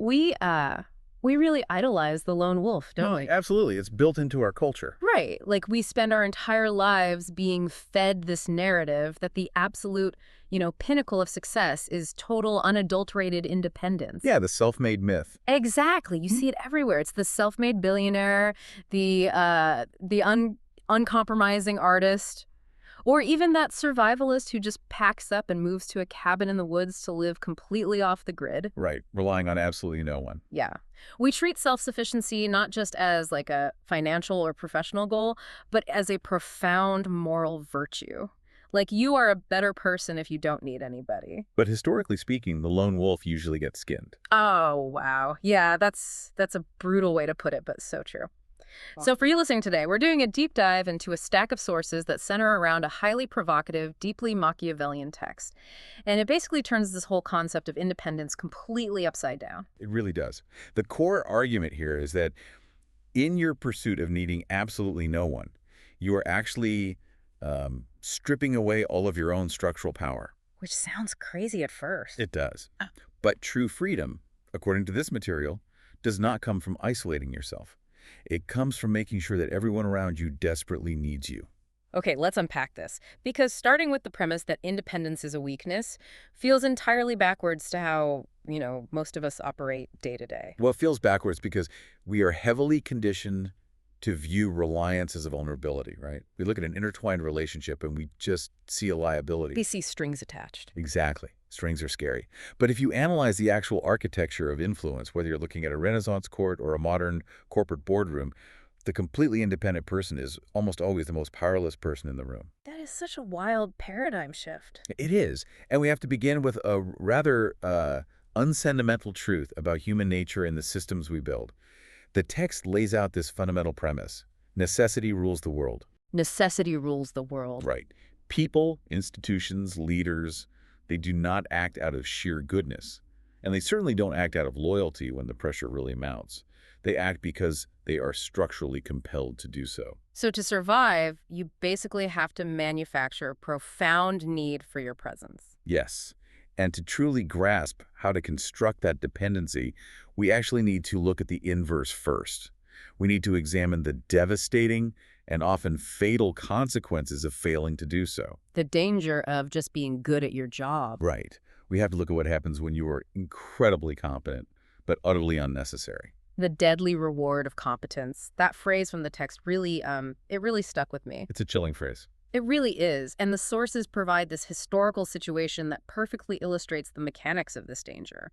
We, we really idolize the lone wolf, don't No, we? absolutely. It's built into our culture. Right. Like we spend our entire lives being fed this narrative that the absolute, pinnacle of success is total unadulterated independence. Yeah, the self-made myth. Exactly. You Hmm? see it everywhere. It's the self-made billionaire, the uncompromising artist, or even that survivalist who just packs up and moves to a cabin in the woods to live completely off the grid. Right, relying on absolutely no one. Yeah. We treat self-sufficiency not just as like a financial or professional goal, but as a profound moral virtue. Like you are a better person if you don't need anybody. But historically speaking, the lone wolf usually gets skinned. Oh, wow. Yeah, that's a brutal way to put it, but so true. So for you listening today, we're doing a deep dive into a stack of sources that center around a highly provocative, deeply Machiavellian text. And it basically turns this whole concept of independence completely upside down. It really does. The core argument here is that in your pursuit of needing absolutely no one, you are actually stripping away all of your own structural power. Which sounds crazy at first. It does. But true freedom, according to this material, does not come from isolating yourself. It comes from making sure that everyone around you desperately needs you. Okay, let's unpack this. Because starting with the premise that independence is a weakness feels entirely backwards to how, most of us operate day to day. Well, it feels backwards because we are heavily conditioned to view reliance as a vulnerability, right? We look at an intertwined relationship and we just see a liability. We see strings attached. Exactly. Strings are scary. But if you analyze the actual architecture of influence, whether you're looking at a Renaissance court or a modern corporate boardroom, the completely independent person is almost always the most powerless person in the room. That is such a wild paradigm shift. It is. And we have to begin with a rather unsentimental truth about human nature and the systems we build. The text lays out this fundamental premise. Necessity rules the world. Necessity rules the world. Right. People, institutions, leaders, they do not act out of sheer goodness. And they certainly don't act out of loyalty when the pressure really mounts. They act because they are structurally compelled to do so. So to survive, you basically have to manufacture a profound need for your presence. Yes. And to truly grasp how to construct that dependency, we actually need to look at the inverse first. We need to examine the devastating and often fatal consequences of failing to do so. The danger of just being good at your job. Right. We have to look at what happens when you are incredibly competent, but utterly unnecessary. The deadly reward of competence. That phrase from the text really, it really stuck with me. It's a chilling phrase. It really is, and the sources provide this historical situation that perfectly illustrates the mechanics of this danger.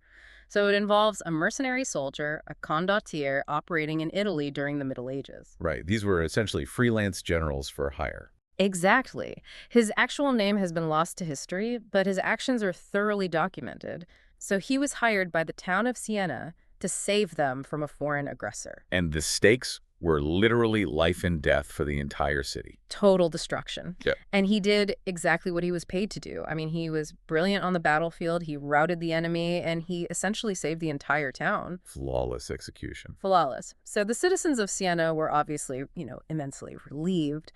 So it involves a mercenary soldier, a condottieri, operating in Italy during the Middle Ages. Right. These were essentially freelance generals for hire. Exactly. His actual name has been lost to history, but his actions are thoroughly documented. So he was hired by the town of Siena to save them from a foreign aggressor. And the stakes were literally life and death for the entire city. Total destruction. Yeah. And he did exactly what he was paid to do. I mean, he was brilliant on the battlefield, he routed the enemy, and he essentially saved the entire town. Flawless execution. Flawless. So the citizens of Siena were obviously, immensely relieved.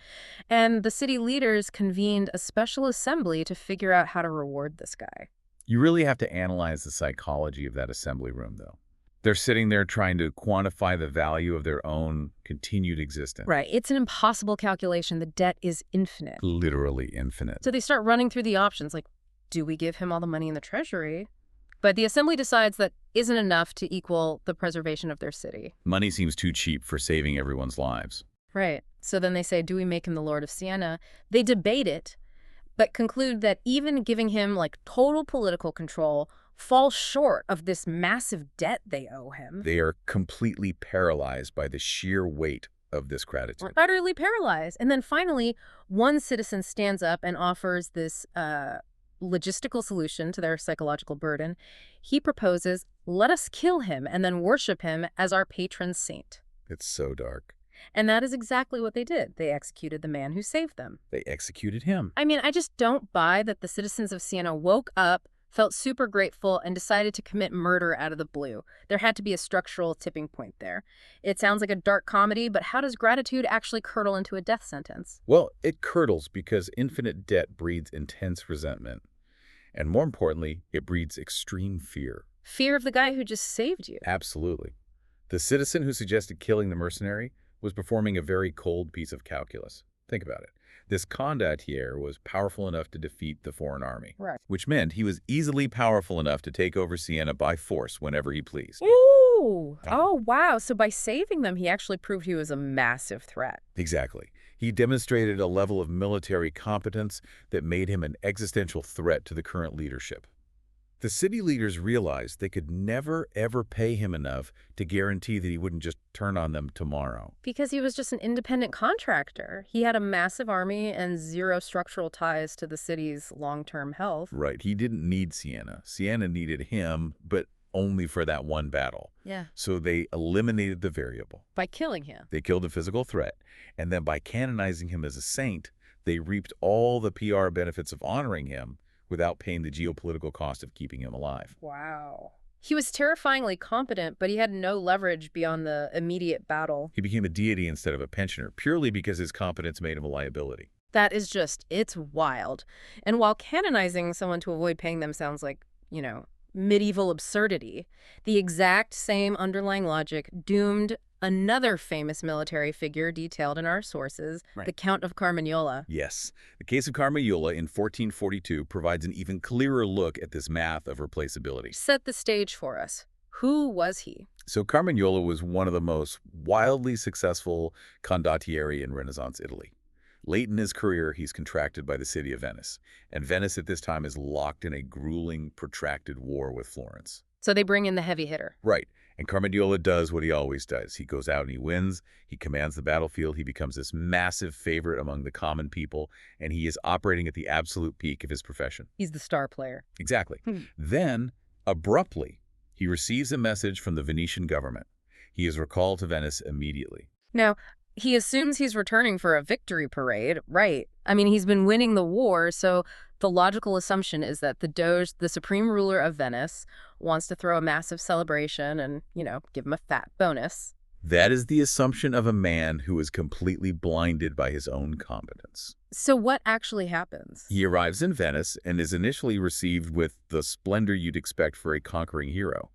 And the city leaders convened a special assembly to figure out how to reward this guy. You really have to analyze the psychology of that assembly room, though. They're sitting there trying to quantify the value of their own continued existence. Right. It's an impossible calculation. The debt is infinite. Literally infinite. So they start running through the options like, do we give him all the money in the treasury? But the assembly decides that isn't enough to equal the preservation of their city. Money seems too cheap for saving everyone's lives. Right. So then they say, do we make him the Lord of Siena? They debate it, but conclude that even giving him total political control falls short of this massive debt they owe him. They are completely paralyzed by the sheer weight of this gratitude. Utterly paralyzed. And then finally, one citizen stands up and offers this logistical solution to their psychological burden. He proposes, let us kill him and then worship him as our patron saint. It's so dark. And that is exactly what they did. They executed the man who saved them. They executed him. I mean, I just don't buy that the citizens of Siena woke up, felt super grateful, and decided to commit murder out of the blue. There had to be a structural tipping point there. It sounds like a dark comedy, but how does gratitude actually curdle into a death sentence? Well, it curdles because infinite debt breeds intense resentment. And more importantly, it breeds extreme fear. Fear of the guy who just saved you. Absolutely. The citizen who suggested killing the mercenary was performing a very cold piece of calculus. Think about it. This condottieri was powerful enough to defeat the foreign army, Right. which meant he was easily powerful enough to take over Siena by force whenever he pleased. Ooh! Oh, wow. So by saving them, he actually proved he was a massive threat. Exactly. He demonstrated a level of military competence that made him an existential threat to the current leadership. The city leaders realized they could never, ever pay him enough to guarantee that he wouldn't just turn on them tomorrow. Because he was just an independent contractor. He had a massive army and zero structural ties to the city's long-term health. Right. He didn't need Siena. Siena needed him, but only for that one battle. Yeah. So they eliminated the variable. By killing him. They killed the physical threat. And then by canonizing him as a saint, they reaped all the PR benefits of honoring him without paying the geopolitical cost of keeping him alive. Wow. He was terrifyingly competent, but he had no leverage beyond the immediate battle. He became a deity instead of a pensioner, purely because his competence made him a liability. That is just, it's wild. And while canonizing someone to avoid paying them sounds like, medieval absurdity, the exact same underlying logic doomed another famous military figure detailed in our sources, Right. the Count of Carmagnola. Yes, the case of Carmagnola in 1442 provides an even clearer look at this math of replaceability. Set the stage for us. Who was he? So Carmagnola was one of the most wildly successful condottieri in Renaissance Italy. Late in his career, he's contracted by the city of Venice, and Venice at this time is locked in a grueling, protracted war with Florence. So they bring in the heavy hitter. Right, and Carmagnola does what he always does. He goes out and he wins, he commands the battlefield, he becomes this massive favorite among the common people, and he is operating at the absolute peak of his profession. He's the star player. Exactly. Then, abruptly, he receives a message from the Venetian government. He is recalled to Venice immediately. Now, he assumes he's returning for a victory parade, right? I mean, he's been winning the war, so the logical assumption is that the Doge, the supreme ruler of Venice, wants to throw a massive celebration and, give him a fat bonus. That is the assumption of a man who is completely blinded by his own competence. So what actually happens? He arrives in Venice and is initially received with the splendor you'd expect for a conquering hero.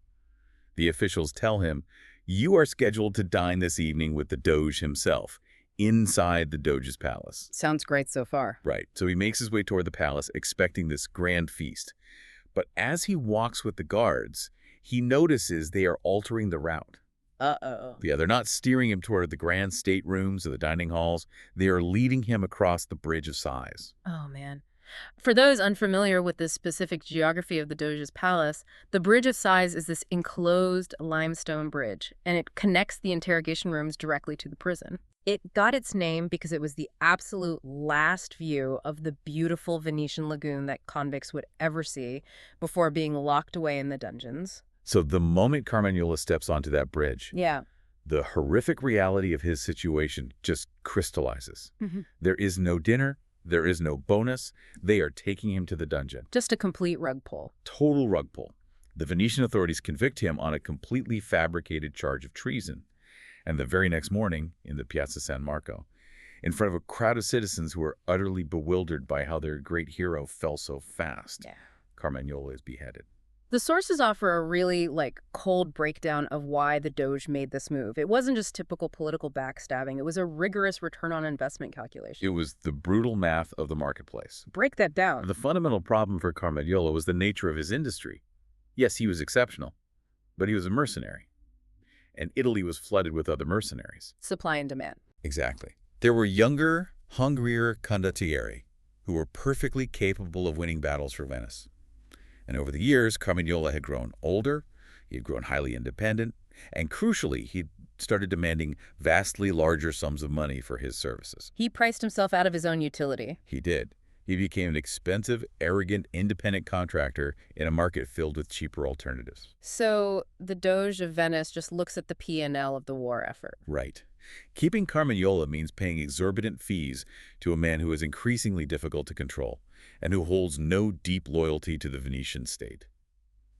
The officials tell him, "You are scheduled to dine this evening with the Doge himself, inside the Doge's palace." Sounds great so far. Right, so he makes his way toward the palace, expecting this grand feast. But as he walks with the guards, he notices they are altering the route. Uh-oh. Yeah, they're not steering him toward the grand staterooms or the dining halls. They are leading him across the Bridge of Sighs. Oh, man. For those unfamiliar with the specific geography of the Doge's palace, the Bridge of Sighs is this enclosed limestone bridge, and it connects the interrogation rooms directly to the prison. It got its name because it was the absolute last view of the beautiful Venetian lagoon that convicts would ever see before being locked away in the dungeons. So the moment Carmagnola steps onto that bridge, Yeah. the horrific reality of his situation just crystallizes. There is no dinner. There is no bonus. They are taking him to the dungeon. Just a complete rug pull. Total rug pull. The Venetian authorities convict him on a completely fabricated charge of treason. And the very next morning, in the Piazza San Marco, in front of a crowd of citizens who are utterly bewildered by how their great hero fell so fast, Carmagnola is beheaded. The sources offer a really, cold breakdown of why the Doge made this move. It wasn't just typical political backstabbing. It was a rigorous return on investment calculation. It was the brutal math of the marketplace. Break that down. The fundamental problem for Carmagnola was the nature of his industry. Yes, he was exceptional, but he was a mercenary. And Italy was flooded with other mercenaries. Supply and demand. Exactly. There were younger, hungrier condottieri who were perfectly capable of winning battles for Venice. And over the years, Carmagnola had grown older, he had grown highly independent, and crucially, he started demanding vastly larger sums of money for his services. He priced himself out of his own utility. He did. He became an expensive, arrogant, independent contractor in a market filled with cheaper alternatives. So the Doge of Venice just looks at the P&L of the war effort. Right. Keeping Carmagnola means paying exorbitant fees to a man who is increasingly difficult to control and who holds no deep loyalty to the Venetian state.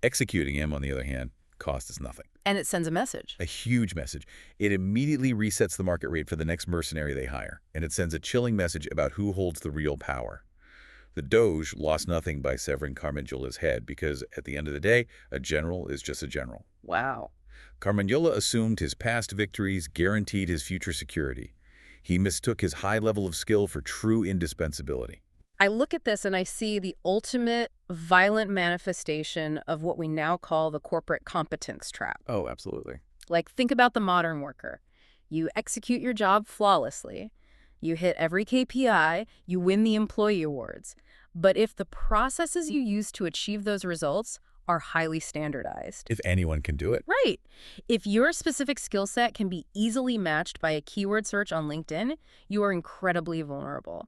Executing him, on the other hand, costs us nothing. And it sends a message. A huge message. It immediately resets the market rate for the next mercenary they hire, and it sends a chilling message about who holds the real power. The Doge lost nothing by severing Carmagnola's head because, at the end of the day, a general is just a general. Wow. Carmagnola assumed his past victories guaranteed his future security. He mistook his high level of skill for true indispensability. I look at this and I see the ultimate violent manifestation of what we now call the corporate competence trap. Oh, absolutely. Like, think about the modern worker. You execute your job flawlessly. You hit every KPI. You win the employee awards. But if the processes you use to achieve those results are highly standardized. If anyone can do it. Right. If your specific skill set can be easily matched by a keyword search on LinkedIn, you are incredibly vulnerable.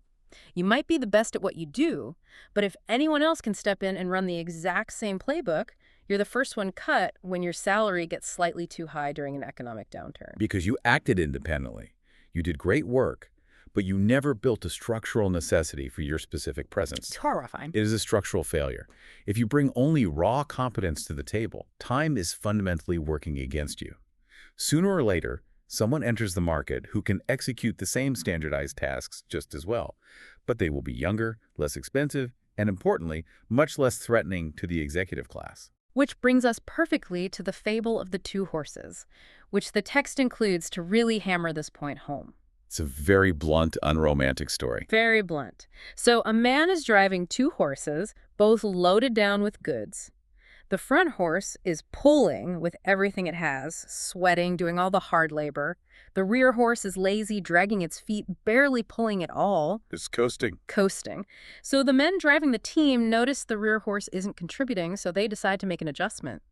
You might be the best at what you do, but if anyone else can step in and run the exact same playbook, you're the first one cut when your salary gets slightly too high during an economic downturn. Because you acted independently. You did great work, but you never built a structural necessity for your specific presence. It's horrifying. It is a structural failure. If you bring only raw competence to the table, time is fundamentally working against you. Sooner or later, someone enters the market who can execute the same standardized tasks just as well, but they will be younger, less expensive, and importantly, much less threatening to the executive class. Which brings us perfectly to the fable of the two horses, which the text includes to really hammer this point home. It's a very blunt, unromantic story. Very blunt. So a man is driving two horses, both loaded down with goods. The front horse is pulling with everything it has, sweating, doing all the hard labor. The rear horse is lazy, dragging its feet, barely pulling at all. It's coasting. Coasting. So the men driving the team notice the rear horse isn't contributing, so they decide to make an adjustment.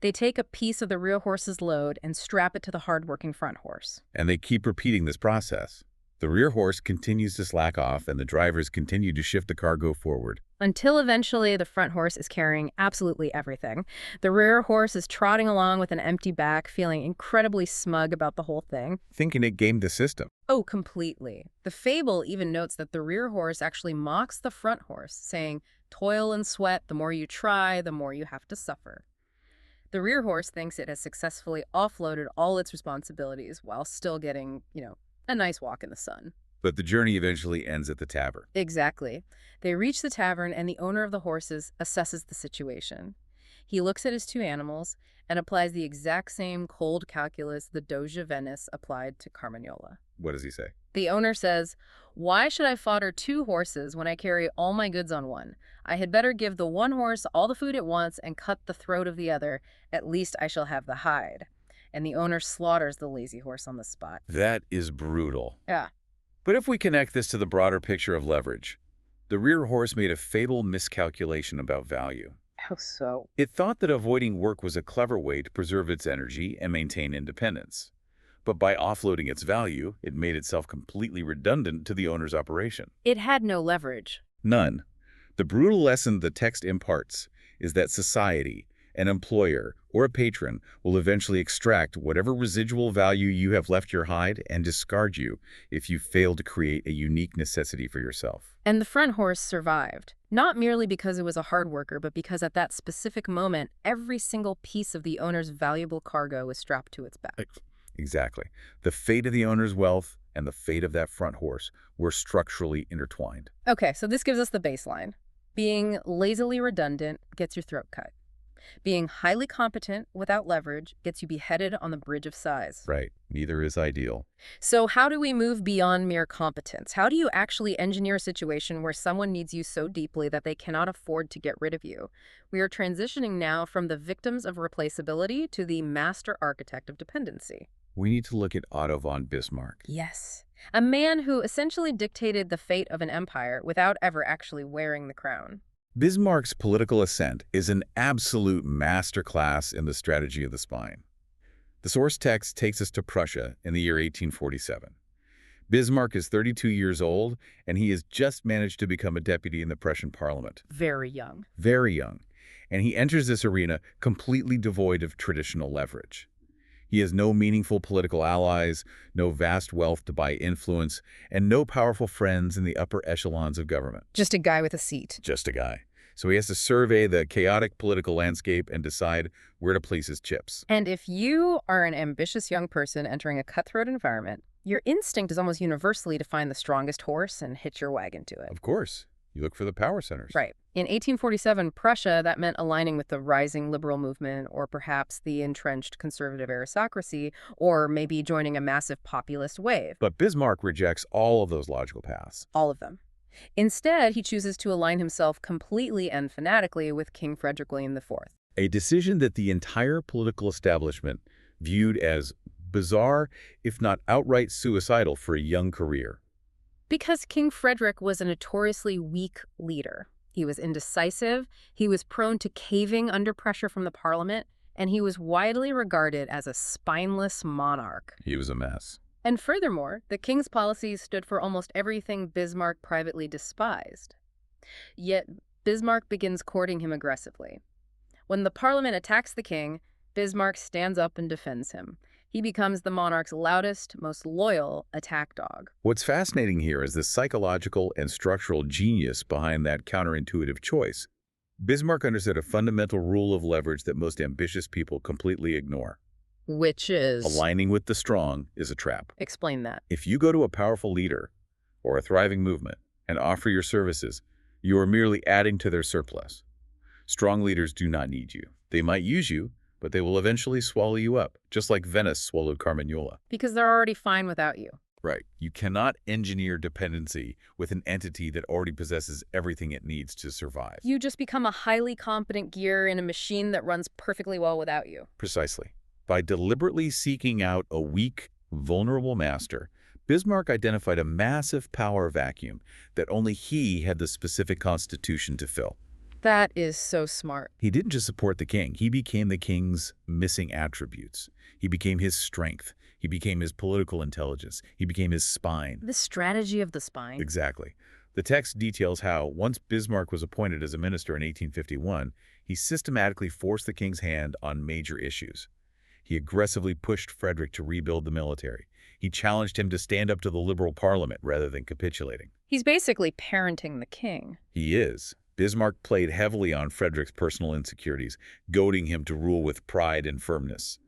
They take a piece of the rear horse's load and strap it to the hard-working front horse. And they keep repeating this process. The rear horse continues to slack off, and the drivers continue to shift the cargo forward. Until eventually the front horse is carrying absolutely everything. The rear horse is trotting along with an empty back, feeling incredibly smug about the whole thing. Thinking it gamed the system. Oh, completely. The fable even notes that the rear horse actually mocks the front horse, saying, "Toil and sweat, the more you try, the more you have to suffer." The rear horse thinks it has successfully offloaded all its responsibilities while still getting, a nice walk in the sun. But the journey eventually ends at the tavern. Exactly. They reach the tavern and the owner of the horses assesses the situation. He looks at his two animals and applies the exact same cold calculus the Doge of Venice applied to Carmagnola. What does he say? The owner says, "Why should I fodder two horses when I carry all my goods on one? I had better give the one horse all the food it wants and cut the throat of the other. At least I shall have the hide." And the owner slaughters the lazy horse on the spot. That is brutal. Yeah. But if we connect this to the broader picture of leverage, the rear horse made a fatal miscalculation about value. How so? It thought that avoiding work was a clever way to preserve its energy and maintain independence. But by offloading its value, it made itself completely redundant to the owner's operation. It had no leverage. None. The brutal lesson the text imparts is that society, an employer, or a patron will eventually extract whatever residual value you have left your hide and discard you if you fail to create a unique necessity for yourself. And the front horse survived, not merely because it was a hard worker, but because at that specific moment, every single piece of the owner's valuable cargo was strapped to its back. Exactly. The fate of the owner's wealth and the fate of that front horse were structurally intertwined. Okay, so this gives us the baseline. Being lazily redundant gets your throat cut. Being highly competent without leverage gets you beheaded on the bridge of size. Right. Neither is ideal. So how do we move beyond mere competence? How do you actually engineer a situation where someone needs you so deeply that they cannot afford to get rid of you? We are transitioning now from the victims of replaceability to the master architect of dependency. We need to look at Otto von Bismarck. Yes. A man who essentially dictated the fate of an empire without ever actually wearing the crown. Bismarck's political ascent is an absolute masterclass in the strategy of the spine. The source text takes us to Prussia in the year 1847. Bismarck is 32 years old, and he has just managed to become a deputy in the Prussian parliament. Very young. Very young. And he enters this arena completely devoid of traditional leverage. He has no meaningful political allies, no vast wealth to buy influence, and no powerful friends in the upper echelons of government. Just a guy with a seat. Just a guy. So he has to survey the chaotic political landscape and decide where to place his chips. And if you are an ambitious young person entering a cutthroat environment, your instinct is almost universally to find the strongest horse and hitch your wagon to it. Of course. You look for the power centers. Right. In 1847, Prussia, that meant aligning with the rising liberal movement or perhaps the entrenched conservative aristocracy, or maybe joining a massive populist wave. But Bismarck rejects all of those logical paths. All of them. Instead, he chooses to align himself completely and fanatically with King Frederick William IV. A decision that the entire political establishment viewed as bizarre, if not outright suicidal for a young career. Because King Frederick was a notoriously weak leader. He was indecisive, he was prone to caving under pressure from the parliament, and he was widely regarded as a spineless monarch. He was a mess. And furthermore, the king's policies stood for almost everything Bismarck privately despised. Yet, Bismarck begins courting him aggressively. When the parliament attacks the king, Bismarck stands up and defends him. He becomes the monarch's loudest, most loyal attack dog. What's fascinating here is the psychological and structural genius behind that counterintuitive choice. Bismarck understood a fundamental rule of leverage that most ambitious people completely ignore. Which is? Aligning with the strong is a trap. Explain that. If you go to a powerful leader or a thriving movement and offer your services, you are merely adding to their surplus. Strong leaders do not need you. They might use you, but they will eventually swallow you up, just like Venice swallowed Carmagnola. Because they're already fine without you. Right. You cannot engineer dependency with an entity that already possesses everything it needs to survive. You just become a highly competent gear in a machine that runs perfectly well without you. Precisely. By deliberately seeking out a weak, vulnerable master, Bismarck identified a massive power vacuum that only he had the specific constitution to fill. That is so smart. He didn't just support the king. He became the king's missing attributes. He became his strength. He became his political intelligence. He became his spine. The strategy of the spine. Exactly. The text details how, once Bismarck was appointed as a minister in 1851, he systematically forced the king's hand on major issues. He aggressively pushed Frederick to rebuild the military. He challenged him to stand up to the liberal parliament rather than capitulating. He's basically parenting the king. He is. Bismarck played heavily on Frederick's personal insecurities, goading him to rule with pride and firmness.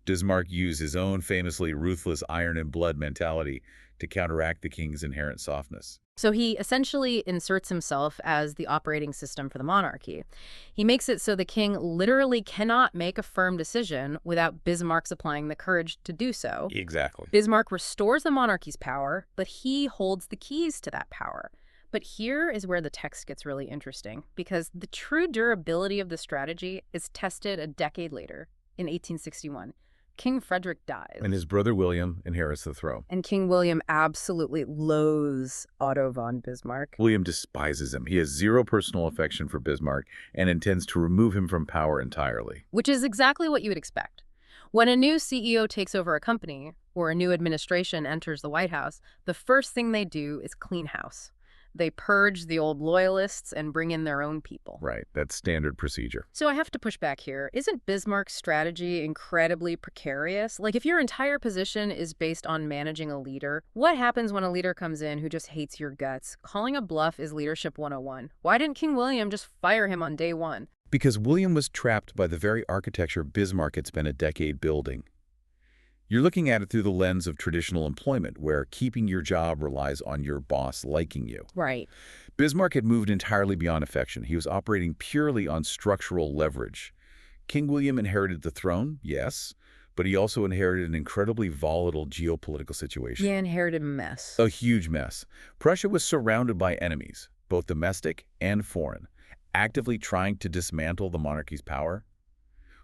Bismarck used his own famously ruthless iron and blood mentality to counteract the king's inherent softness. So he essentially inserts himself as the operating system for the monarchy. He makes it so the king literally cannot make a firm decision without Bismarck supplying the courage to do so. Exactly. Bismarck restores the monarchy's power, but he holds the keys to that power. But here is where the text gets really interesting, because the true durability of the strategy is tested a decade later, in 1861. King Frederick dies. And his brother William inherits the throne. And King William absolutely loathes Otto von Bismarck. William despises him. He has zero personal affection for Bismarck and intends to remove him from power entirely. Which is exactly what you would expect. When a new CEO takes over a company, or a new administration enters the White House, the first thing they do is clean house. They purge the old loyalists and bring in their own people. Right, that's standard procedure. So I have to push back here. Isn't Bismarck's strategy incredibly precarious? Like, if your entire position is based on managing a leader, what happens when a leader comes in who just hates your guts? Calling a bluff is leadership 101. Why didn't King William just fire him on day one? Because William was trapped by the very architecture Bismarck had spent a decade building. You're looking at it through the lens of traditional employment, where keeping your job relies on your boss liking you. Right. Bismarck had moved entirely beyond affection. He was operating purely on structural leverage. King William inherited the throne, yes, but he also inherited an incredibly volatile geopolitical situation. He inherited a mess. A huge mess. Prussia was surrounded by enemies, both domestic and foreign, actively trying to dismantle the monarchy's power.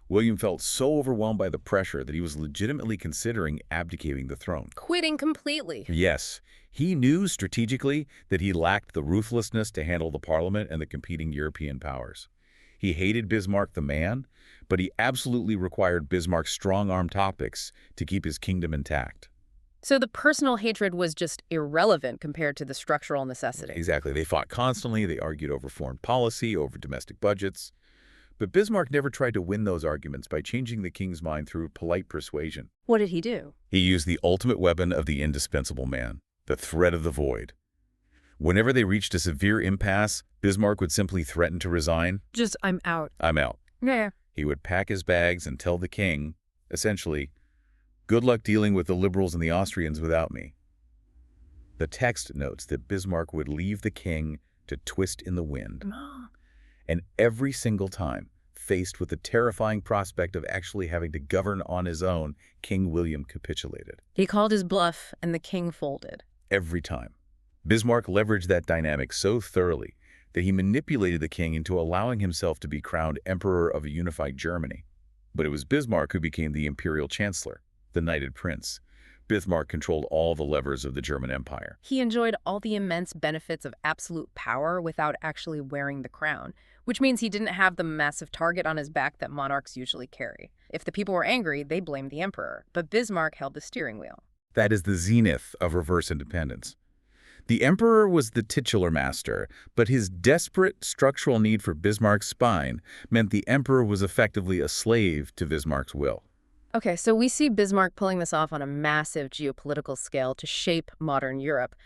William felt so overwhelmed by the pressure that he was legitimately considering abdicating the throne. Quitting completely. Yes, he knew strategically that he lacked the ruthlessness to handle the parliament and the competing European powers. He hated Bismarck the man, but he absolutely required Bismarck's strong-arm tactics to keep his kingdom intact. So the personal hatred was just irrelevant compared to the structural necessity. Exactly. They fought constantly. They argued over foreign policy, over domestic budgets. But Bismarck never tried to win those arguments by changing the king's mind through polite persuasion. What did he do? He used the ultimate weapon of the indispensable man, the threat of the void. Whenever they reached a severe impasse, Bismarck would simply threaten to resign. Just, I'm out. I'm out. Yeah. He would pack his bags and tell the king, essentially, good luck dealing with the liberals and the Austrians without me. The text notes that Bismarck would leave the king to twist in the wind. Oh. And every single time, faced with the terrifying prospect of actually having to govern on his own, King William capitulated. He called his bluff, and the king folded. Every time. Bismarck leveraged that dynamic so thoroughly that he manipulated the king into allowing himself to be crowned emperor of a unified Germany. But it was Bismarck who became the imperial chancellor, the knighted prince. Bismarck controlled all the levers of the German Empire. He enjoyed all the immense benefits of absolute power without actually wearing the crown, which means he didn't have the massive target on his back that monarchs usually carry. If the people were angry, they blamed the emperor, but Bismarck held the steering wheel. That is the zenith of reverse independence. The emperor was the titular master, but his desperate structural need for Bismarck's spine meant the emperor was effectively a slave to Bismarck's will. Okay, so we see Bismarck pulling this off on a massive geopolitical scale to shape modern Europe.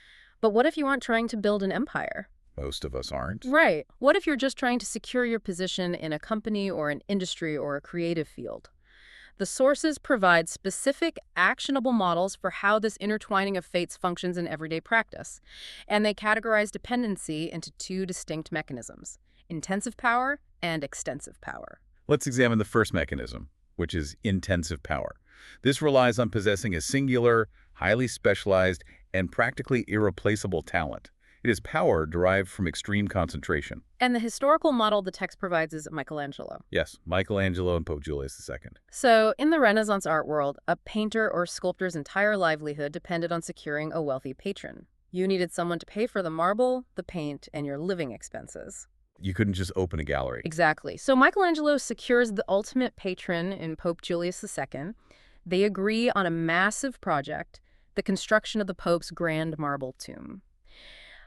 But what if you aren't trying to build an empire? Most of us aren't. Right. What if you're just trying to secure your position in a company or an industry or a creative field? The sources provide specific, actionable models for how this intertwining of fates functions in everyday practice. And they categorize dependency into two distinct mechanisms: intensive power and extensive power. Let's examine the first mechanism, which is intensive power. This relies on possessing a singular, highly specialized, and practically irreplaceable talent. It is power derived from extreme concentration. And the historical model the text provides is Michelangelo. Yes, Michelangelo and Pope Julius II. So, in the Renaissance art world, a painter or sculptor's entire livelihood depended on securing a wealthy patron. You needed someone to pay for the marble, the paint, and your living expenses. You couldn't just open a gallery. Exactly. So Michelangelo secures the ultimate patron in Pope Julius II. They agree on a massive project, the construction of the Pope's grand marble tomb.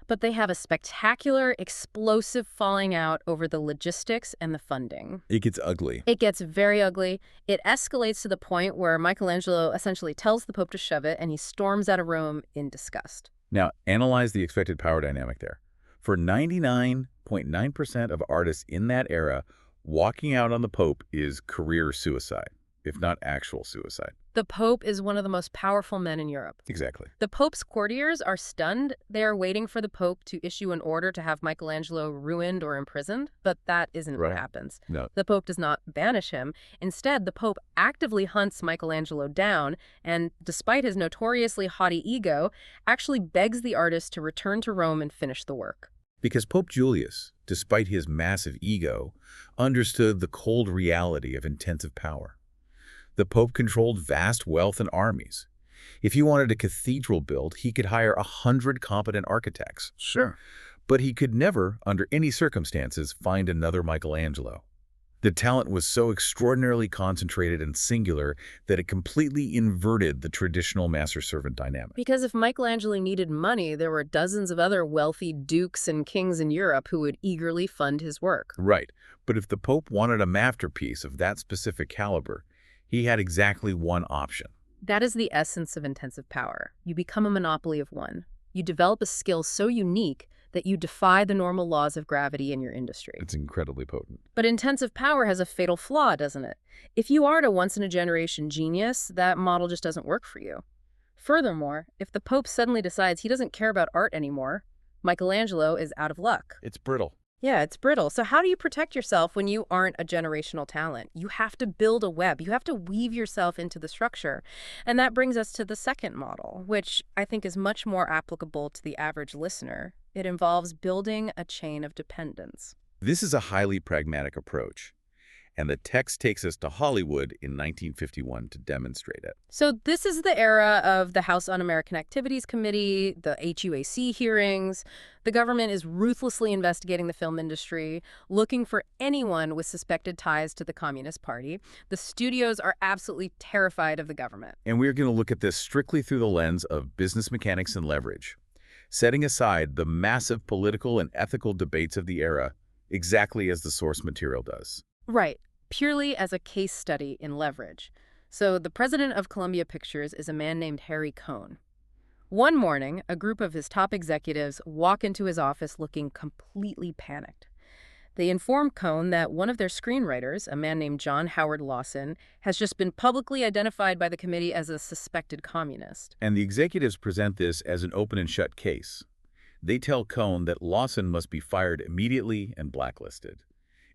But they have a spectacular, explosive falling out over the logistics and the funding. It gets ugly. It gets very ugly. It escalates to the point where Michelangelo essentially tells the Pope to shove it, and he storms out of Rome in disgust. Now, analyze the expected power dynamic there. For 99.9% of artists in that era, walking out on the Pope is career suicide, if not actual suicide. The Pope is one of the most powerful men in Europe. Exactly. The Pope's courtiers are stunned. They are waiting for the Pope to issue an order to have Michelangelo ruined or imprisoned, but that isn't what happens. No. The Pope does not banish him. Instead, the Pope actively hunts Michelangelo down and, despite his notoriously haughty ego, actually begs the artist to return to Rome and finish the work. Because Pope Julius, despite his massive ego, understood the cold reality of intensive power. The Pope controlled vast wealth and armies. If he wanted a cathedral built, he could hire 100 competent architects. Sure. But he could never, under any circumstances, find another Michelangelo. The talent was so extraordinarily concentrated and singular that it completely inverted the traditional master-servant dynamic. Because if Michelangelo needed money, there were dozens of other wealthy dukes and kings in Europe who would eagerly fund his work. Right. But if the Pope wanted a masterpiece of that specific caliber, he had exactly one option. That is the essence of intensive power. You become a monopoly of one. You develop a skill so unique that you defy the normal laws of gravity in your industry. It's incredibly potent. But intensive power has a fatal flaw, doesn't it? If you aren't a once-in-a-generation genius, that model just doesn't work for you. Furthermore, if the Pope suddenly decides he doesn't care about art anymore, Michelangelo is out of luck. It's brittle. Yeah, it's brittle. So how do you protect yourself when you aren't a generational talent? You have to build a web. You have to weave yourself into the structure. And that brings us to the second model, which I think is much more applicable to the average listener. It involves building a chain of dependence. This is a highly pragmatic approach, and the text takes us to Hollywood in 1951 to demonstrate it. So this is the era of the House Un-American Activities Committee, the HUAC hearings. The government is ruthlessly investigating the film industry, looking for anyone with suspected ties to the Communist Party. The studios are absolutely terrified of the government. And we're going to look at this strictly through the lens of business mechanics and leverage, setting aside the massive political and ethical debates of the era, exactly as the source material does. Right, purely as a case study in leverage. So the president of Columbia Pictures is a man named Harry Cohn. One morning, a group of his top executives walk into his office looking completely panicked. They inform Cohn that one of their screenwriters, a man named John Howard Lawson, has just been publicly identified by the committee as a suspected communist. And the executives present this as an open and shut case. They tell Cohn that Lawson must be fired immediately and blacklisted.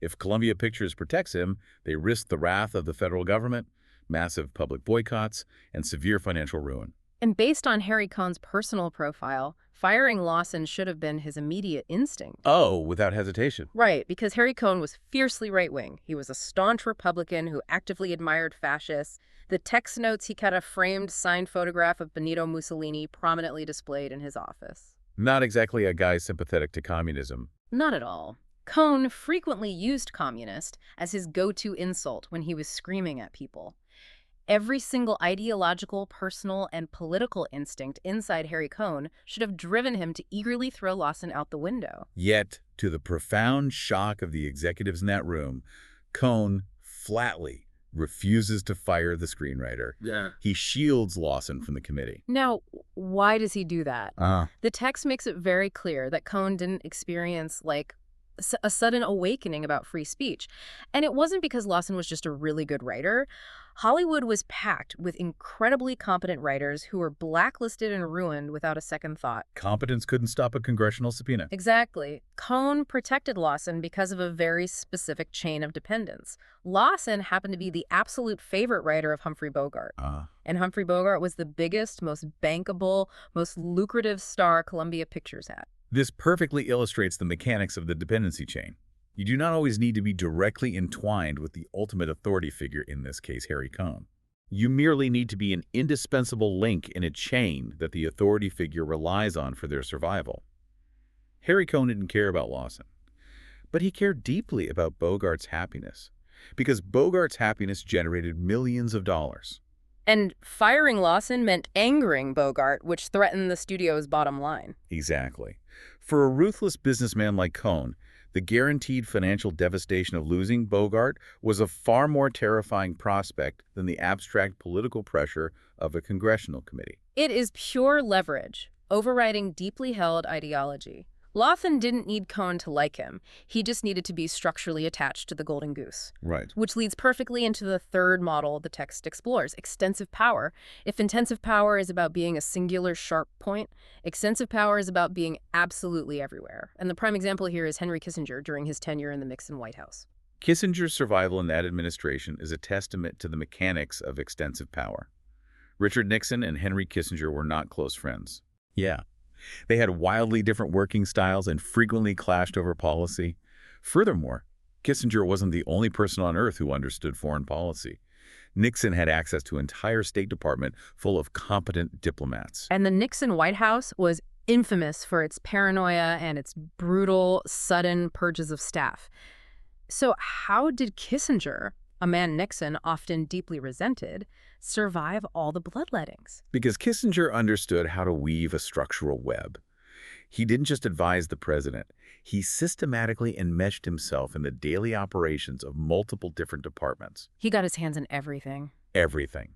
If Columbia Pictures protects him, they risk the wrath of the federal government, massive public boycotts, and severe financial ruin. And based on Harry Cohn's personal profile, firing Lawson should have been his immediate instinct. Oh, without hesitation. Right, because Harry Cohn was fiercely right-wing. He was a staunch Republican who actively admired fascists. The text notes he kept a framed, signed photograph of Benito Mussolini prominently displayed in his office. Not exactly a guy sympathetic to communism. Not at all. Cohn frequently used communist as his go-to insult when he was screaming at people. Every single ideological, personal, and political instinct inside Harry Cohn should have driven him to eagerly throw Lawson out the window. Yet, to the profound shock of the executives in that room, Cohn flatly refuses to fire the screenwriter. Yeah. He shields Lawson from the committee. Now, why does he do that? The text makes it very clear that Cohn didn't experience, a sudden awakening about free speech. And it wasn't because Lawson was just a really good writer. Hollywood was packed with incredibly competent writers who were blacklisted and ruined without a second thought. Competence couldn't stop a congressional subpoena. Exactly. Cohn protected Lawson because of a very specific chain of dependence. Lawson happened to be the absolute favorite writer of Humphrey Bogart. And Humphrey Bogart was the biggest, most bankable, most lucrative star Columbia Pictures had. This perfectly illustrates the mechanics of the dependency chain. You do not always need to be directly entwined with the ultimate authority figure, in this case, Harry Cohn. You merely need to be an indispensable link in a chain that the authority figure relies on for their survival. Harry Cohn didn't care about Lawson, but he cared deeply about Bogart's happiness, because Bogart's happiness generated millions of dollars. And firing Lawson meant angering Bogart, which threatened the studio's bottom line. Exactly. For a ruthless businessman like Cohn, the guaranteed financial devastation of losing Bogart was a far more terrifying prospect than the abstract political pressure of a congressional committee. It is pure leverage, overriding deeply held ideology. Lawson didn't need Cohn to like him. He just needed to be structurally attached to the golden goose. Right. Which leads perfectly into the third model the text explores, extensive power. If intensive power is about being a singular sharp point, extensive power is about being absolutely everywhere. And the prime example here is Henry Kissinger during his tenure in the Nixon White House. Kissinger's survival in that administration is a testament to the mechanics of extensive power. Richard Nixon and Henry Kissinger were not close friends. Yeah. They had wildly different working styles and frequently clashed over policy. Furthermore, Kissinger wasn't the only person on Earth who understood foreign policy. Nixon had access to an entire State Department full of competent diplomats. And the Nixon White House was infamous for its paranoia and its brutal, sudden purges of staff. So how did Kissinger, a man Nixon often deeply resented, survive all the bloodlettings? Because Kissinger understood how to weave a structural web. He didn't just advise the president. He systematically enmeshed himself in the daily operations of multiple different departments. He got his hands in everything. Everything.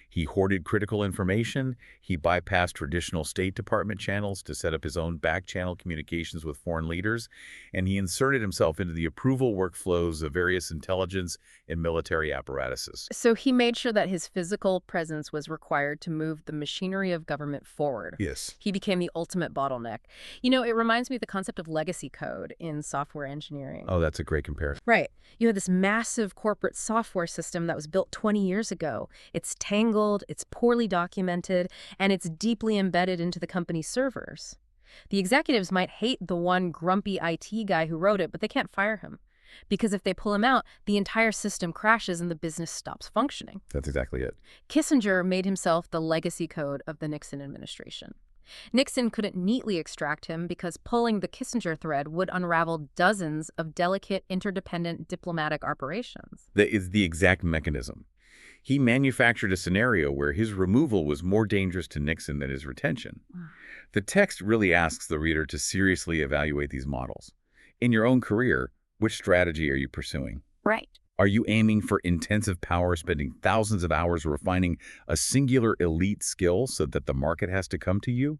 He hoarded critical information, he bypassed traditional State Department channels to set up his own back-channel communications with foreign leaders, and he inserted himself into the approval workflows of various intelligence and military apparatuses. So he made sure that his physical presence was required to move the machinery of government forward. Yes. He became the ultimate bottleneck. You know, it reminds me of the concept of legacy code in software engineering. Oh, that's a great comparison. Right. You had this massive corporate software system that was built 20 years ago. It's tangled, it's poorly documented, and it's deeply embedded into the company's servers. The executives might hate the one grumpy IT guy who wrote it, but they can't fire him. Because if they pull him out, the entire system crashes and the business stops functioning. That's exactly it. Kissinger made himself the legacy code of the Nixon administration. Nixon couldn't neatly extract him because pulling the Kissinger thread would unravel dozens of delicate, interdependent diplomatic operations. That is the exact mechanism. He manufactured a scenario where his removal was more dangerous to Nixon than his retention. The text really asks the reader to seriously evaluate these models. In your own career, which strategy are you pursuing? Right. Are you aiming for intensive power, spending thousands of hours refining a singular elite skill so that the market has to come to you?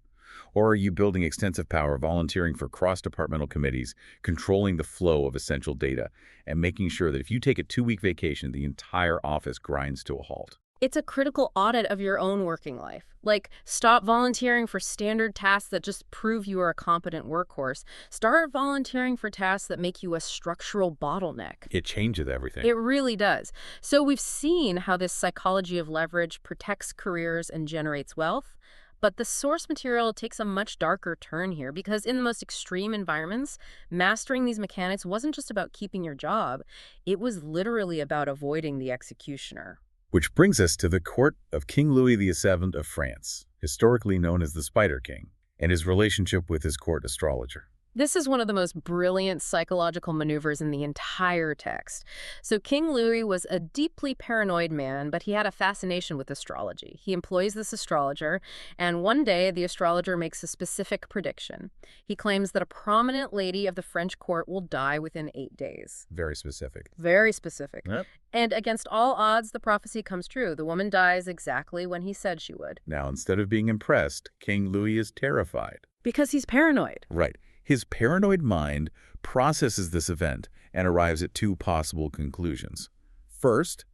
Or are you building extensive power, volunteering for cross-departmental committees, controlling the flow of essential data, and making sure that if you take a 2-week vacation, the entire office grinds to a halt? It's a critical audit of your own working life. Like, stop volunteering for standard tasks that just prove you are a competent workhorse. Start volunteering for tasks that make you a structural bottleneck. It changes everything. It really does. So we've seen how this psychology of leverage protects careers and generates wealth. But the source material takes a much darker turn here because in the most extreme environments, mastering these mechanics wasn't just about keeping your job. It was literally about avoiding the executioner. Which brings us to the court of King Louis VII of France, historically known as the Spider King, and his relationship with his court astrologer. This is one of the most brilliant psychological maneuvers in the entire text. So King Louis was a deeply paranoid man, but he had a fascination with astrology. He employs this astrologer, and one day the astrologer makes a specific prediction. He claims that a prominent lady of the French court will die within 8 days. Very specific. Very specific. Yep. And against all odds, the prophecy comes true. The woman dies exactly when he said she would. Now, instead of being impressed, King Louis is terrified. Because he's paranoid. Right. His paranoid mind processes this event and arrives at two possible conclusions. First,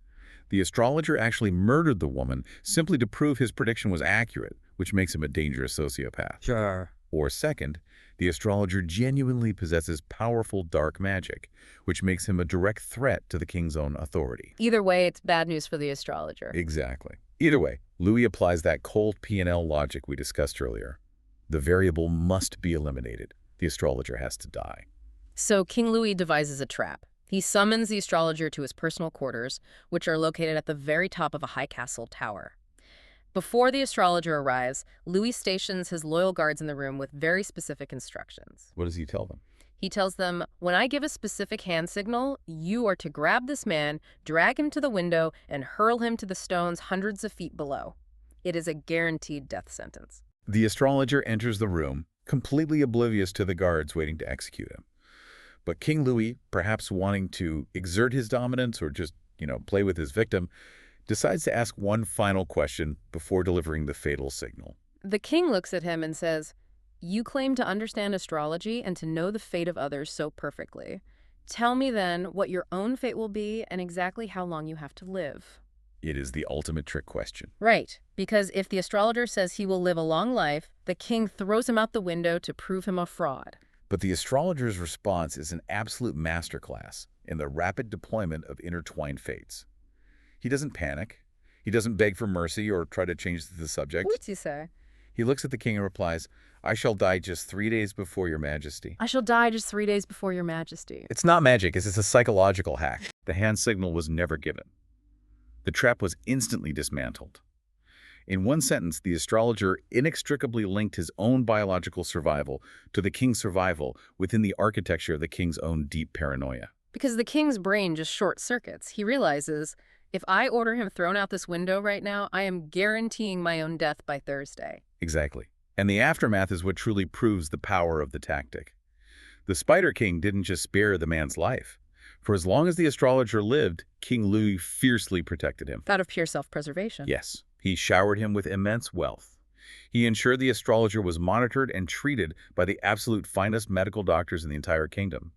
the astrologer actually murdered the woman simply to prove his prediction was accurate, which makes him a dangerous sociopath. Sure. Or second, the astrologer genuinely possesses powerful dark magic, which makes him a direct threat to the king's own authority. Either way, it's bad news for the astrologer. Exactly. Either way, Louis applies that cold P&L logic we discussed earlier. The variable must be eliminated. The astrologer has to die. So King Louis devises a trap. He summons the astrologer to his personal quarters, which are located at the very top of a high castle tower. Before the astrologer arrives, Louis stations his loyal guards in the room with very specific instructions. What does he tell them? He tells them, when I give a specific hand signal, you are to grab this man, drag him to the window, and hurl him to the stones hundreds of feet below. It is a guaranteed death sentence. The astrologer enters the room, completely oblivious to the guards waiting to execute him. But King Louis, perhaps wanting to exert his dominance or just, play with his victim, decides to ask one final question before delivering the fatal signal. The king looks at him and says, you claim to understand astrology and to know the fate of others so perfectly. Tell me then what your own fate will be and exactly how long you have to live. It is the ultimate trick question. Right, because if the astrologer says he will live a long life, the king throws him out the window to prove him a fraud. But the astrologer's response is an absolute masterclass in the rapid deployment of intertwined fates. He doesn't panic. He doesn't beg for mercy or try to change the subject. What's he say? He looks at the king and replies, I shall die just 3 days before your majesty. I shall die just 3 days before your majesty. It's not magic, it's a psychological hack. The hand signal was never given. The trap was instantly dismantled. In one sentence, the astrologer inextricably linked his own biological survival to the king's survival within the architecture of the king's own deep paranoia. Because the king's brain just short circuits. He realizes, if I order him thrown out this window right now, I am guaranteeing my own death by Thursday. Exactly. And the aftermath is what truly proves the power of the tactic. The Spider King didn't just spare the man's life. For as long as the astrologer lived, King Louis fiercely protected him. Out of pure self-preservation. Yes, he showered him with immense wealth. He ensured the astrologer was monitored and treated by the absolute finest medical doctors in the entire kingdom.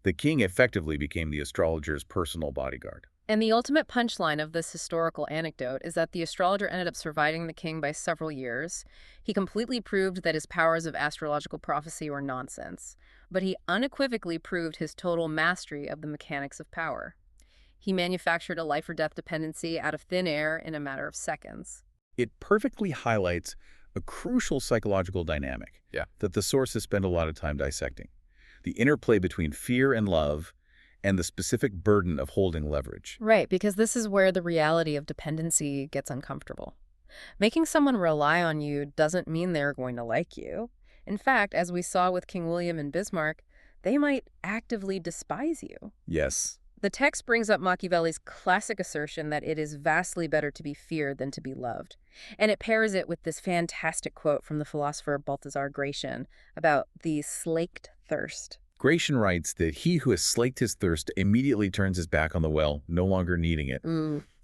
The king effectively became the astrologer's personal bodyguard. And the ultimate punchline of this historical anecdote is that the astrologer ended up surviving the king by several years. He completely proved that his powers of astrological prophecy were nonsense, but he unequivocally proved his total mastery of the mechanics of power. He manufactured a life-or-death dependency out of thin air in a matter of seconds. It perfectly highlights a crucial psychological dynamic that the sources spend a lot of time dissecting. The interplay between fear and love, and the specific burden of holding leverage. Right, because this is where the reality of dependency gets uncomfortable. Making someone rely on you doesn't mean they're going to like you. In fact, as we saw with King William and Bismarck, they might actively despise you. Yes. The text brings up Machiavelli's classic assertion that it is vastly better to be feared than to be loved. And it pairs it with this fantastic quote from the philosopher Balthasar Gracian about the slaked thirst. Gracian writes that he who has slaked his thirst immediately turns his back on the well, no longer needing it.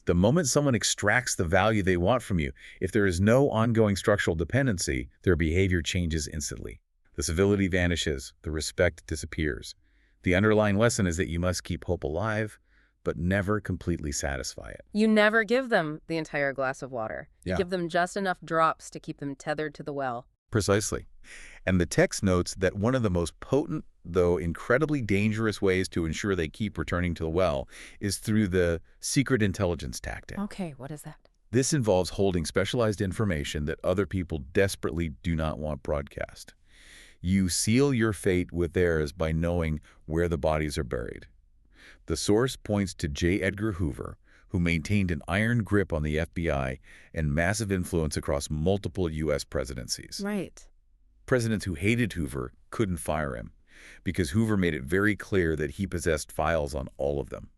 The moment someone extracts the value they want from you, if there is no ongoing structural dependency, their behavior changes instantly. The civility vanishes, the respect disappears. The underlying lesson is that you must keep hope alive, but never completely satisfy it. You never give them the entire glass of water. You Yeah. give them just enough drops to keep them tethered to the well. Precisely. And the text notes that one of the most potent, though incredibly dangerous ways to ensure they keep returning to the well is through the secret intelligence tactic. Okay, what is that? This involves holding specialized information that other people desperately do not want broadcast. You seal your fate with theirs by knowing where the bodies are buried. The source points to J. Edgar Hoover, who maintained an iron grip on the FBI and massive influence across multiple U.S. presidencies. Right. Presidents who hated Hoover couldn't fire him because Hoover made it very clear that he possessed files on all of them.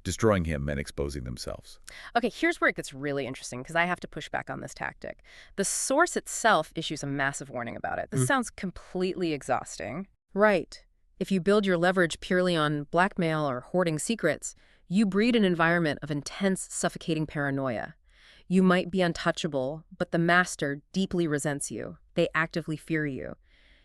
Destroying him meant exposing themselves. Okay, here's where it gets really interesting because I have to push back on this tactic. The source itself issues a massive warning about it. This sounds completely exhausting. Right. If you build your leverage purely on blackmail or hoarding secrets, you breed an environment of intense, suffocating paranoia. You might be untouchable, but the master deeply resents you. They actively fear you.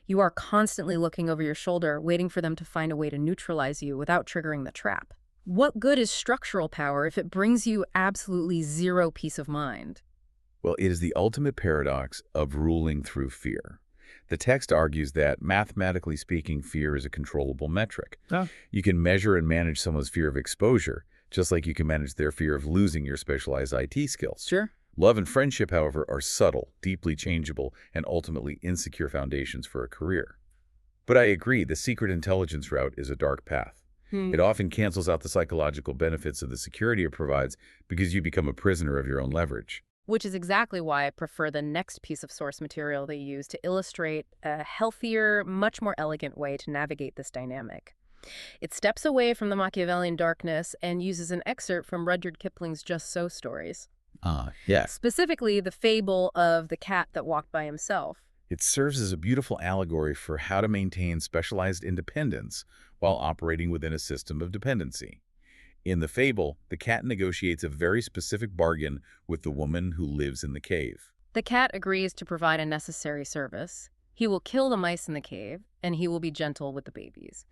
You are constantly looking over your shoulder, waiting for them to find a way to neutralize you without triggering the trap. What good is structural power if it brings you absolutely zero peace of mind? Well, it is the ultimate paradox of ruling through fear. The text argues that, mathematically speaking, fear is a controllable metric. You can measure and manage someone's fear of exposure, just like you can manage their fear of losing your specialized IT skills. Sure. Love and friendship, however, are subtle, deeply changeable, and ultimately insecure foundations for a career. But I agree, the secret intelligence route is a dark path. It often cancels out the psychological benefits of the security it provides because you become a prisoner of your own leverage. Which is exactly why I prefer the next piece of source material they use to illustrate a healthier, much more elegant way to navigate this dynamic. It steps away from the Machiavellian darkness and uses an excerpt from Rudyard Kipling's Just So stories. Yes. Specifically, the fable of the cat that walked by himself. It serves as a beautiful allegory for how to maintain specialized independence while operating within a system of dependency. In the fable, the cat negotiates a very specific bargain with the woman who lives in the cave. The cat agrees to provide a necessary service. He will kill the mice in the cave, and he will be gentle with the babies.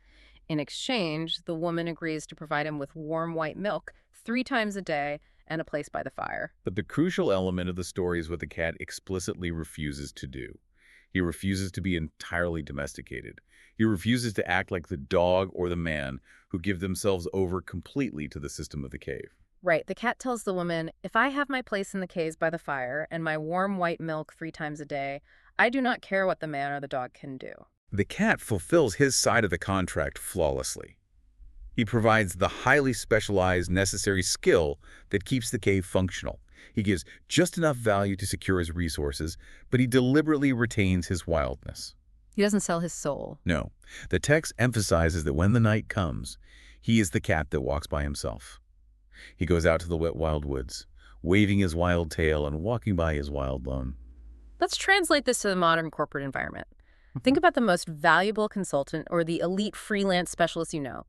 In exchange, the woman agrees to provide him with warm white milk 3 times a day and a place by the fire. But the crucial element of the story is what the cat explicitly refuses to do. He refuses to be entirely domesticated. He refuses to act like the dog or the man who give themselves over completely to the system of the cave. Right. The cat tells the woman, if I have my place in the caves by the fire and my warm white milk 3 times a day, I do not care what the man or the dog can do. The cat fulfills his side of the contract flawlessly. He provides the highly specialized necessary skill that keeps the cave functional. He gives just enough value to secure his resources, but he deliberately retains his wildness. He doesn't sell his soul. No, the text emphasizes that when the night comes, he is the cat that walks by himself. He goes out to the wet wild woods, waving his wild tail and walking by his wild lone. Let's translate this to the modern corporate environment. Think about the most valuable consultant or the elite freelance specialist you know.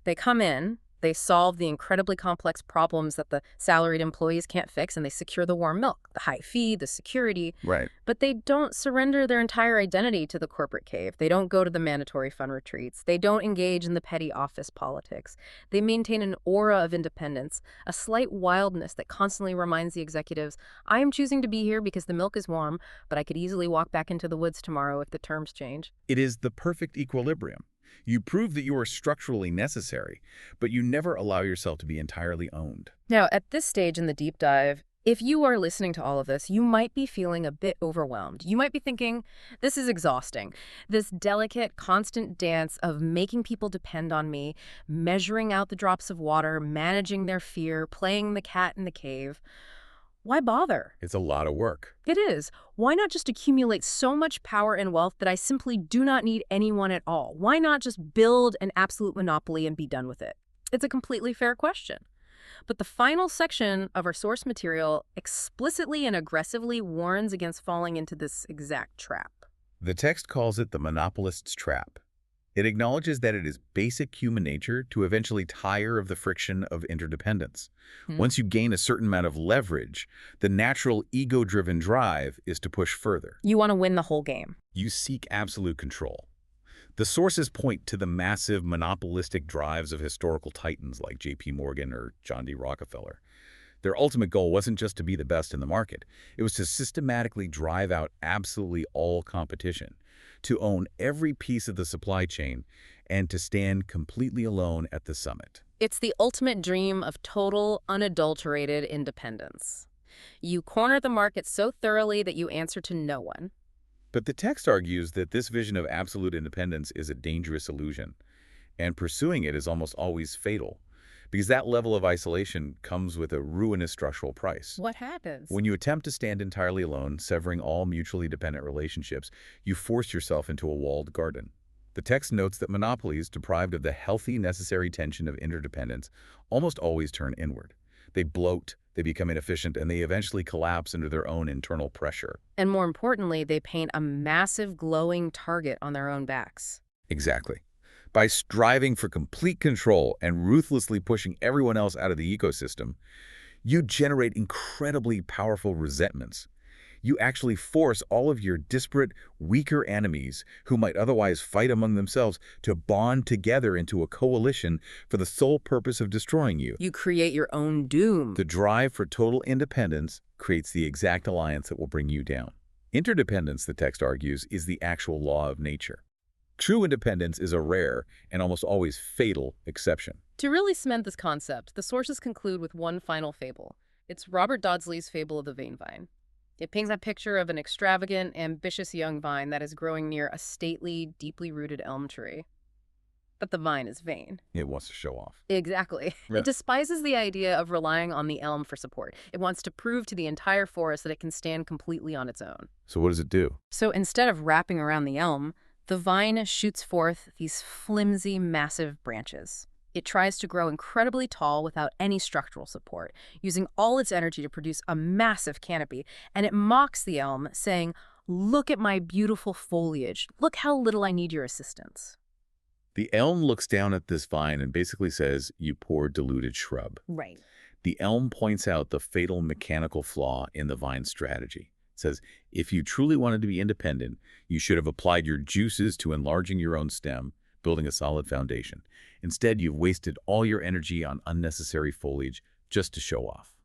They come in, they solve the incredibly complex problems that the salaried employees can't fix, and they secure the warm milk, the high fee, the security. Right. But they don't surrender their entire identity to the corporate cave. They don't go to the mandatory fun retreats. They don't engage in the petty office politics. They maintain an aura of independence, a slight wildness that constantly reminds the executives, I am choosing to be here because the milk is warm, but I could easily walk back into the woods tomorrow if the terms change. It is the perfect equilibrium. You prove that you are structurally necessary, but you never allow yourself to be entirely owned. Now, at this stage in the deep dive, if you are listening to all of this, you might be feeling a bit overwhelmed. You might be thinking, this is exhausting. This delicate, constant dance of making people depend on me, measuring out the drops of water, managing their fear, playing the cat in the cave. Why bother? It's a lot of work. It is. Why not just accumulate so much power and wealth that I simply do not need anyone at all? Why not just build an absolute monopoly and be done with it? It's a completely fair question. But the final section of our source material explicitly and aggressively warns against falling into this exact trap. The text calls it the monopolist's trap. It acknowledges that it is basic human nature to eventually tire of the friction of interdependence. Once you gain a certain amount of leverage, the natural ego-driven drive is to push further. You want to win the whole game. You seek absolute control. The sources point to the massive monopolistic drives of historical titans like J.P. Morgan or John D. Rockefeller. Their ultimate goal wasn't just to be the best in the market. It was to systematically drive out absolutely all competition, to own every piece of the supply chain, and to stand completely alone at the summit. It's the ultimate dream of total, unadulterated independence. You corner the market so thoroughly that you answer to no one. But the text argues that this vision of absolute independence is a dangerous illusion, and pursuing it is almost always fatal, because that level of isolation comes with a ruinous structural price. What happens? When you attempt to stand entirely alone, severing all mutually dependent relationships, you force yourself into a walled garden. The text notes that monopolies, deprived of the healthy, necessary tension of interdependence, almost always turn inward. They bloat, they become inefficient, and they eventually collapse under their own internal pressure. And more importantly, they paint a massive glowing target on their own backs. Exactly. By striving for complete control and ruthlessly pushing everyone else out of the ecosystem, you generate incredibly powerful resentments. You actually force all of your disparate, weaker enemies who might otherwise fight among themselves to bond together into a coalition for the sole purpose of destroying you. You create your own doom. The drive for total independence creates the exact alliance that will bring you down. Interdependence, the text argues, is the actual law of nature. True independence is a rare and almost always fatal exception. To really cement this concept, the sources conclude with one final fable. It's Robert Dodsley's fable of the vain vine. It paints a picture of an extravagant, ambitious young vine that is growing near a stately, deeply rooted elm tree. But the vine is vain. It wants to show off. Exactly. Yeah. It despises the idea of relying on the elm for support. It wants to prove to the entire forest that it can stand completely on its own. So what does it do? So instead of wrapping around the elm, the vine shoots forth these flimsy, massive branches. It tries to grow incredibly tall without any structural support, using all its energy to produce a massive canopy, and it mocks the elm, saying, "Look at my beautiful foliage. Look how little I need your assistance." The elm looks down at this vine and basically says, "You poor deluded shrub." Right. The elm points out the fatal mechanical flaw in the vine's strategy. It says, if you truly wanted to be independent, you should have applied your juices to enlarging your own stem, building a solid foundation. Instead, you've wasted all your energy on unnecessary foliage just to show off.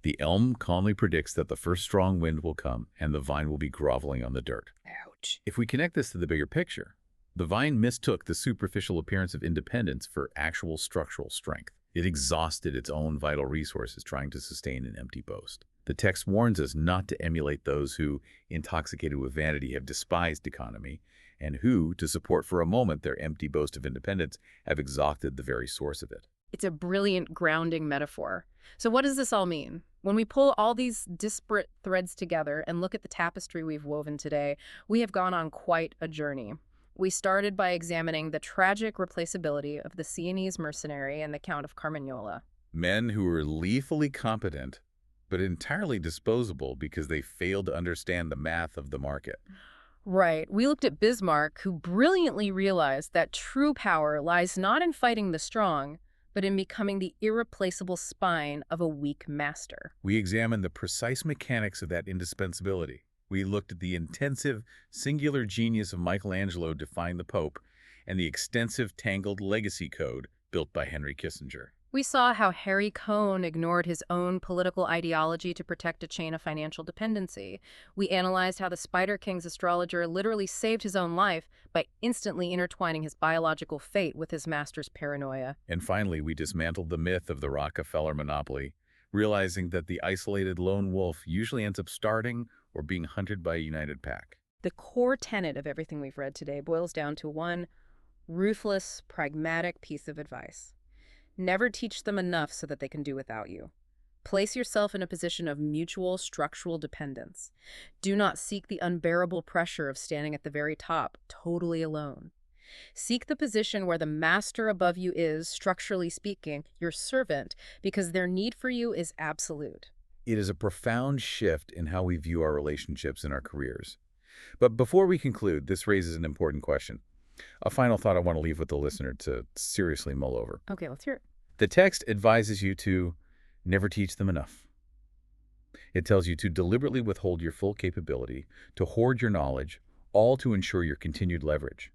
The elm calmly predicts that the first strong wind will come and the vine will be groveling on the dirt. Ouch. If we connect this to the bigger picture, the vine mistook the superficial appearance of independence for actual structural strength. It exhausted its own vital resources trying to sustain an empty boast. The text warns us not to emulate those who, intoxicated with vanity, have despised economy, and who, to support for a moment their empty boast of independence, have exhausted the very source of it. It's a brilliant grounding metaphor. So what does this all mean? When we pull all these disparate threads together and look at the tapestry we've woven today, we have gone on quite a journey. We started by examining the tragic replaceability of the Sienese mercenary and the Count of Carmagnola. Men who were lethally competent, but entirely disposable because they failed to understand the math of the market. Right. We looked at Bismarck, who brilliantly realized that true power lies not in fighting the strong, but in becoming the irreplaceable spine of a weak master. We examined the precise mechanics of that indispensability. We looked at the intensive, singular genius of Michelangelo defying the Pope and the extensive, tangled legacy code built by Henry Kissinger. We saw how Harry Cohn ignored his own political ideology to protect a chain of financial dependency. We analyzed how the Spider King's astrologer literally saved his own life by instantly intertwining his biological fate with his master's paranoia. And finally, we dismantled the myth of the Rockefeller monopoly, realizing that the isolated lone wolf usually ends up starting or being hunted by a united pack. The core tenet of everything we've read today boils down to one ruthless, pragmatic piece of advice. Never teach them enough so that they can do without you. Place yourself in a position of mutual structural dependence. Do not seek the unbearable pressure of standing at the very top, totally alone. Seek the position where the master above you is, structurally speaking, your servant, because their need for you is absolute. It is a profound shift in how we view our relationships and our careers. But before we conclude, this raises an important question. A final thought I want to leave with the listener to seriously mull over. Okay, let's hear it. The text advises you to never teach them enough. It tells you to deliberately withhold your full capability, to hoard your knowledge, all to ensure your continued leverage.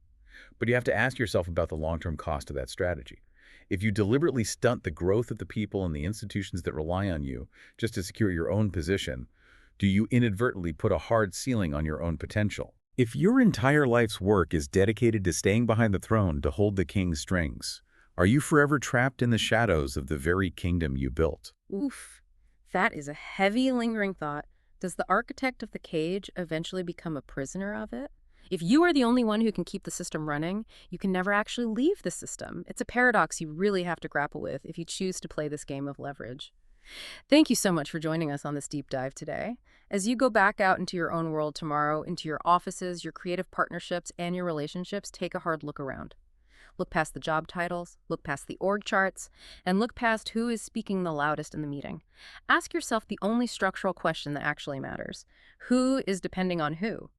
But you have to ask yourself about the long-term cost of that strategy. If you deliberately stunt the growth of the people and the institutions that rely on you just to secure your own position, do you inadvertently put a hard ceiling on your own potential? If your entire life's work is dedicated to staying behind the throne to hold the king's strings, are you forever trapped in the shadows of the very kingdom you built? Oof, that is a heavy, lingering thought. Does the architect of the cage eventually become a prisoner of it? If you are the only one who can keep the system running, you can never actually leave the system. It's a paradox you really have to grapple with if you choose to play this game of leverage. Thank you so much for joining us on this deep dive today. As you go back out into your own world tomorrow, into your offices, your creative partnerships, and your relationships, take a hard look around. Look past the job titles, look past the org charts, and look past who is speaking the loudest in the meeting. Ask yourself the only structural question that actually matters. Who is depending on who?